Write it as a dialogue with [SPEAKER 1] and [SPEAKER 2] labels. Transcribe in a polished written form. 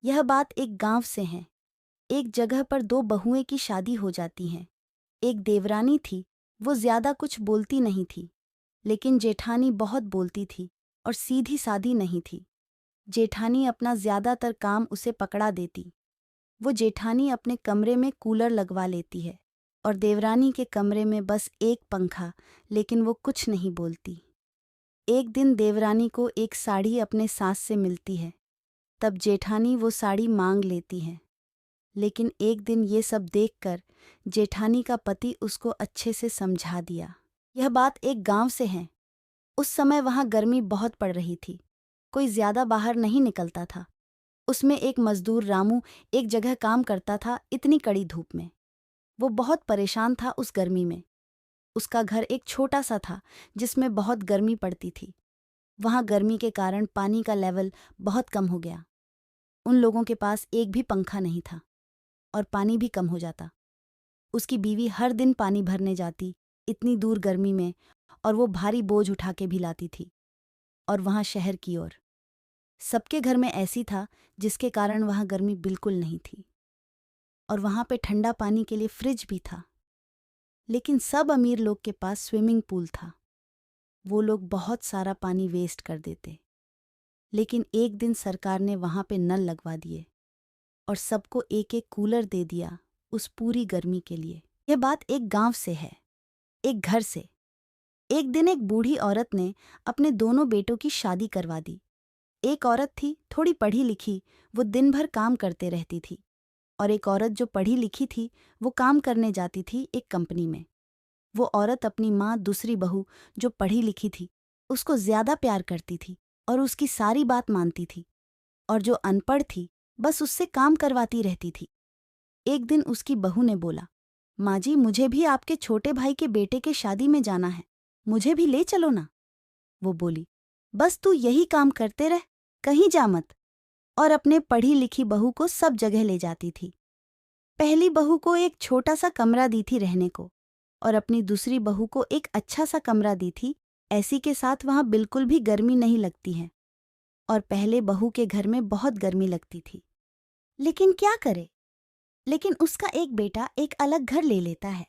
[SPEAKER 1] यह बात एक गांव से है। एक जगह पर दो बहुएं की शादी हो जाती हैं। एक देवरानी थी, वो ज्यादा कुछ बोलती नहीं थी, लेकिन जेठानी बहुत बोलती थी और सीधी सादी नहीं थी। जेठानी अपना ज्यादातर काम उसे पकड़ा देती। वो जेठानी अपने कमरे में कूलर लगवा लेती है और देवरानी के कमरे में बस एक पंखा, लेकिन वो कुछ नहीं बोलती। एक दिन देवरानी को एक साड़ी अपने सास से मिलती है, तब जेठानी वो साड़ी मांग लेती है। लेकिन एक दिन ये सब देखकर जेठानी का पति उसको अच्छे से समझा दिया। यह बात एक गांव से है। उस समय वहां गर्मी बहुत पड़ रही थी, कोई ज्यादा बाहर नहीं निकलता था। उसमें एक मजदूर रामू एक जगह काम करता था, इतनी कड़ी धूप में। वो बहुत परेशान था उस गर्मी में। उसका घर एक छोटा सा था जिसमें बहुत गर्मी पड़ती थी। वहां गर्मी के कारण पानी का लेवल बहुत कम हो गया। उन लोगों के पास एक भी पंखा नहीं था और पानी भी कम हो जाता। उसकी बीवी हर दिन पानी भरने जाती, इतनी दूर गर्मी में, और वो भारी बोझ उठा के भी लाती थी। और वहां शहर की ओर सबके घर में ऐसी था, जिसके कारण वहां गर्मी बिल्कुल नहीं थी। और वहां पे ठंडा पानी के लिए फ्रिज भी था। लेकिन सब अमीर लोग के पास स्विमिंग पूल था। वो लोग बहुत सारा पानी वेस्ट कर देते। लेकिन एक दिन सरकार ने वहां पे नल लगवा दिए और सबको एक एक कूलर दे दिया उस पूरी गर्मी के लिए। यह बात एक गांव से है, एक घर से। एक दिन एक बूढ़ी औरत ने अपने दोनों बेटों की शादी करवा दी। एक औरत थी थोड़ी पढ़ी लिखी, वो दिन भर काम करते रहती थी। और एक औरत जो पढ़ी लिखी थी, वो काम करने जाती थी एक कंपनी में। वो औरत अपनी माँ दूसरी बहू जो पढ़ी लिखी थी, उसको ज्यादा प्यार करती थी और उसकी सारी बात मानती थी। और जो अनपढ़ थी, बस उससे काम करवाती रहती थी। एक दिन उसकी बहू ने बोला, माँ जी, मुझे भी आपके छोटे भाई के बेटे के शादी में जाना है, मुझे भी ले चलो ना। वो बोली, बस तू यही काम करते रह, कहीं जा मत। और अपने पढ़ी लिखी बहू को सब जगह ले जाती थी। पहली बहू को एक छोटा सा कमरा दी थी रहने को, और अपनी दूसरी बहू को एक अच्छा सा कमरा दी थी, ऐसी के साथ वहां बिल्कुल भी गर्मी नहीं लगती है। और पहले बहू के घर में बहुत गर्मी लगती थी। लेकिन क्या करे, लेकिन उसका एक बेटा एक अलग घर ले लेता है।